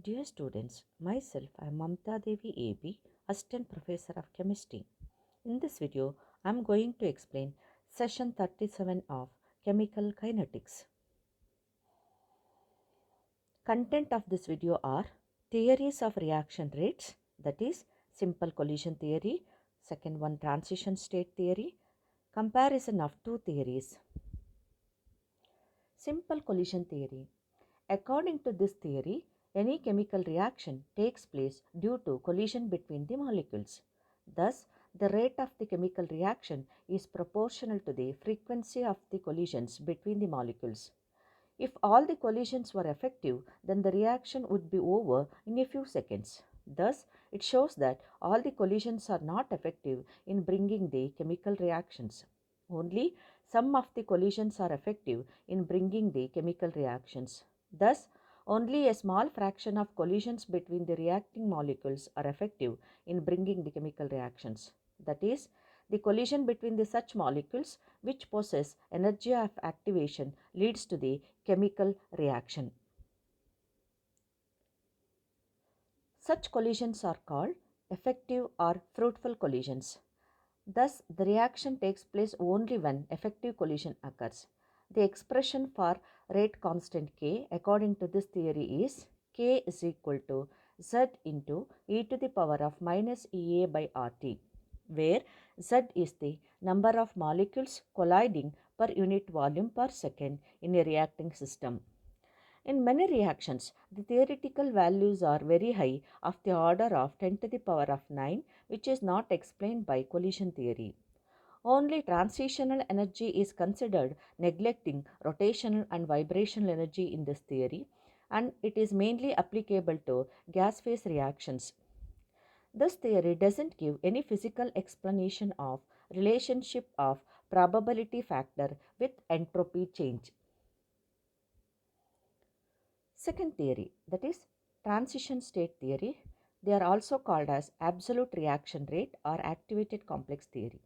Dear students, myself I am Mamta Devi AB, Assistant Professor of Chemistry. In this video, I am going to explain session 37 of Chemical Kinetics. Content of this video are theories of reaction rates, that is simple collision theory, second one transition state theory, comparison of two theories. Simple collision theory. According to this theory, any chemical reaction takes place due to collision between the molecules. Thus, the rate of the chemical reaction is proportional to the frequency of the collisions between the molecules. If all the collisions were effective, then the reaction would be over in a few seconds. Thus, it shows that all the collisions are not effective in bringing the chemical reactions. Only some of the collisions are effective in bringing the chemical reactions. Thus, only a small fraction of collisions between the reacting molecules are effective in bringing the chemical reactions. That is, the collision between the such molecules which possess energy of activation leads to the chemical reaction. Such collisions are called effective or fruitful collisions. Thus, the reaction takes place only when effective collision occurs. The expression for rate constant K according to this theory is K is equal to Z into e to the power of minus Ea by RT, where Z is the number of molecules colliding per unit volume per second in a reacting system. In many reactions, the theoretical values are very high, of the order of 10 to the power of 9, which is not explained by collision theory. Only transitional energy is considered, neglecting rotational and vibrational energy in this theory, and it is mainly applicable to gas phase reactions. This theory doesn't give any physical explanation of relationship of probability factor with entropy change. Second theory, that is transition state theory. They are also called as absolute reaction rate or activated complex theory.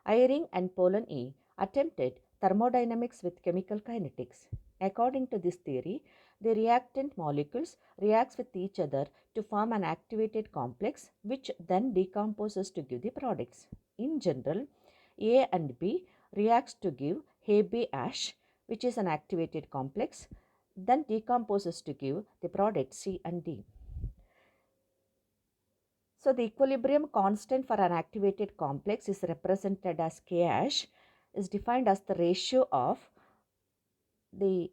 Eyring and Polanyi attempted thermodynamics with chemical kinetics. According to this theory, the reactant molecules reacts with each other to form an activated complex which then decomposes to give the products. In general, A and B reacts to give HABH, which is an activated complex, then decomposes to give the product C and D. So the equilibrium constant for an activated complex is represented as Kh, is defined as the ratio of the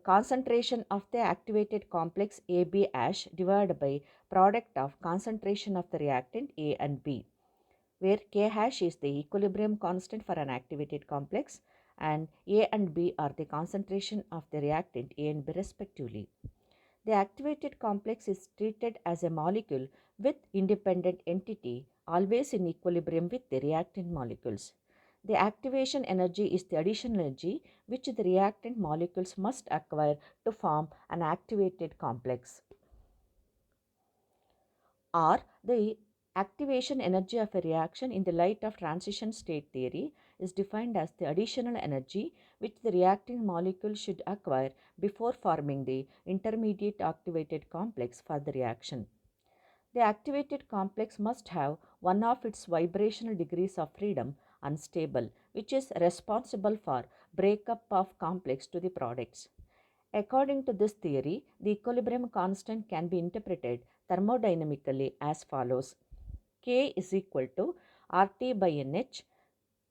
concentration of the activated complex ABH divided by product of concentration of the reactant A and B, where Kh is the equilibrium constant for an activated complex and A and B are the concentration of the reactant A and B respectively. The activated complex is treated as a molecule with independent entity, always in equilibrium with the reactant molecules. The activation energy is the additional energy which the reactant molecules must acquire to form an activated complex. Or the activation energy of a reaction in the light of transition state theory is defined as the additional energy which the reacting molecule should acquire before forming the intermediate activated complex for the reaction. The activated complex must have one of its vibrational degrees of freedom unstable, which is responsible for breakup of complex to the products. According to this theory, the equilibrium constant can be interpreted thermodynamically as follows: K is equal to RT by NH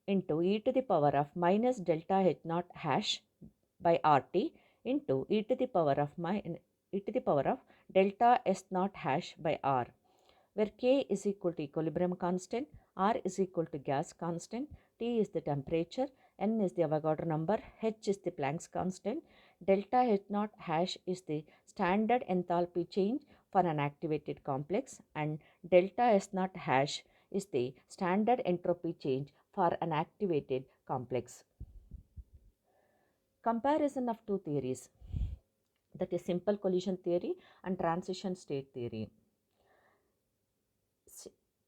into e to the power of minus delta H naught hash by RT into e to the power of delta S naught hash by R, where K is equal to equilibrium constant, R is equal to gas constant, T is the temperature, N is the Avogadro number, H is the Planck's constant, delta H naught hash is the standard enthalpy change for an activated complex, and delta S naught hash is the standard entropy change for an activated complex. Comparison of two theories, that is simple collision theory and transition state theory.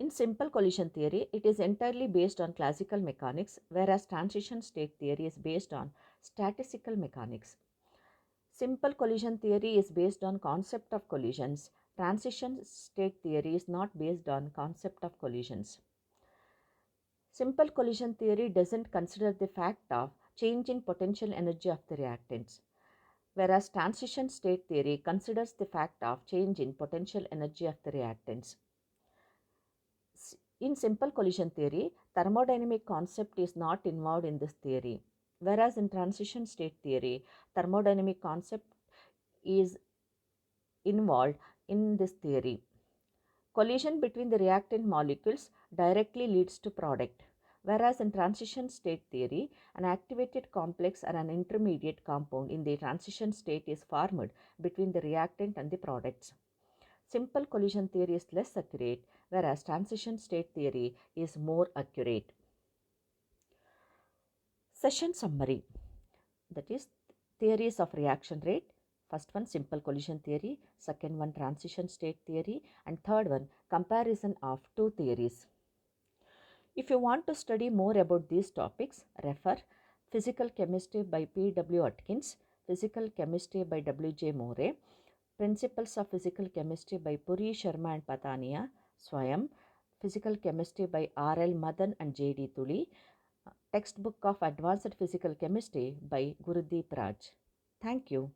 In simple collision theory, it is entirely based on classical mechanics, whereas transition state theory is based on statistical mechanics. Simple collision theory is based on concept of collisions. Transition state theory is not based on concept of collisions. Simple collision theory doesn't consider the fact of change in potential energy of the reactants, whereas transition state theory considers the fact of change in potential energy of the reactants. In simple collision theory, thermodynamic concept is not involved in this theory, whereas in transition state theory, thermodynamic concept is involved in this theory. Collision between the reactant molecules directly leads to product, whereas in transition state theory, an activated complex or an intermediate compound in the transition state is formed between the reactant and the products. Simple collision theory is less accurate, whereas transition state theory is more accurate. Session summary, that is theories of reaction rate. First one, simple collision theory. Second one, transition state theory. And third one, comparison of two theories. If you want to study more about these topics, refer Physical Chemistry by P.W. Atkins, Physical Chemistry by W.J. More, Principles of Physical Chemistry by Puri Sharma and Patania, Swayam, Physical Chemistry by R.L. Madan and J.D. Tuli, Textbook of Advanced Physical Chemistry by Gurudeep Raj. Thank you.